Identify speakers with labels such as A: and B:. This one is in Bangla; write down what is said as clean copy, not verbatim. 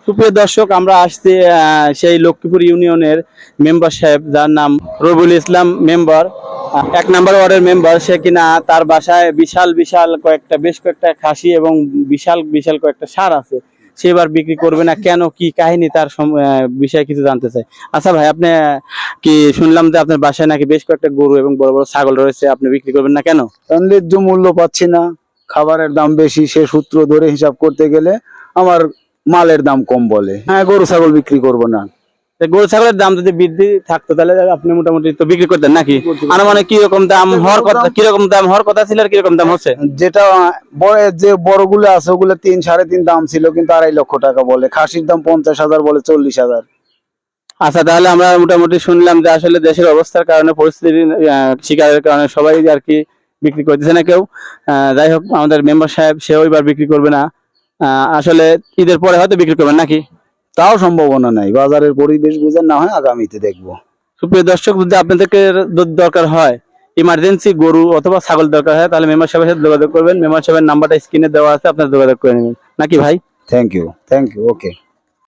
A: সুপ্রিয় দর্শক, আমরা আসছি সেই লক্ষ্মীপুর ইউনিয়নের মেম্বার সাহেব, যার নাম রবিউল ইসলাম মেম্বার, 1 নম্বর ওয়ার্ডের মেম্বার। সে কিনা তার বাসায় বিশাল বিশাল বেশ কয়েকটা খাসি এবং বিশাল বিশাল কয়েকটা ষাঁড় আছে। সে এবার বিক্রি করবে না কেন, কি কাহিনী, তার বিষয়ে কিছু জানতে চাই। আচ্ছা ভাই, আপনি কি শুনলাম যে আপনার বাসায় নাকি বেশ কয়েকটা গরু এবং বড় বড় ছাগল রয়েছে, আপনি বিক্রি করবেন না কেন?
B: ন্যায্য মূল্য পাচ্ছি না, খাবারের দাম বেশি, সে সূত্র ধরে হিসাব করতে গেলে আমার মালের দাম কম বলে। হ্যাঁ, গরু ছাগল বিক্রি করব না।
A: গরু ছাগলের দাম যদি বৃদ্ধি থাকতো তাহলে আপনি মোটামুটি তো বিক্রি করতেন নাকি? মানে কিরকম দাম হওয়ার কথা, কিরকম দাম হওয়ার কথা ছিল আর কিরকম দাম হচ্ছে?
B: যেটা যে বড়গুলো আছে ওগুলো 3-3.5 দাম ছিল, কিন্তু 2.5 লক্ষ টাকা বলে। খাসির দাম 50,000 বলে, 40,000।
A: আচ্ছা, তাহলে আমরা মোটামুটি শুনলাম যে আসলে দেশের অবস্থার কারণে, পরিস্থিতির শিকারের কারণে সবাই আর কি বিক্রি করতেছে না কেউ। যাই হোক, আমাদের মেম্বার সাহেব সেও এবার বিক্রি করবে না। আসলে ঈদের পরে হয়তো বিক্রি করবেন নাকি?
B: তাও সম্ভাবনা নাই, বাজারের পরিবেশ বুঝে না হয় আগামীতে দেখবো।
A: সুপ্রিয় দর্শক, যদি আপনাদেরকে দুধ দরকার হয়, ইমার্জেন্সি গরু অথবা ছাগল দরকার হয়, তাহলে মেম্বার সাহেবের সাথে যোগাযোগ করবেন। মেম্বার সাহেবের নাম্বারটা স্ক্রিনে দেওয়া আছে, আপনারা যোগাযোগ করে নেবেন নাকি ভাই?
B: Thank you, okay.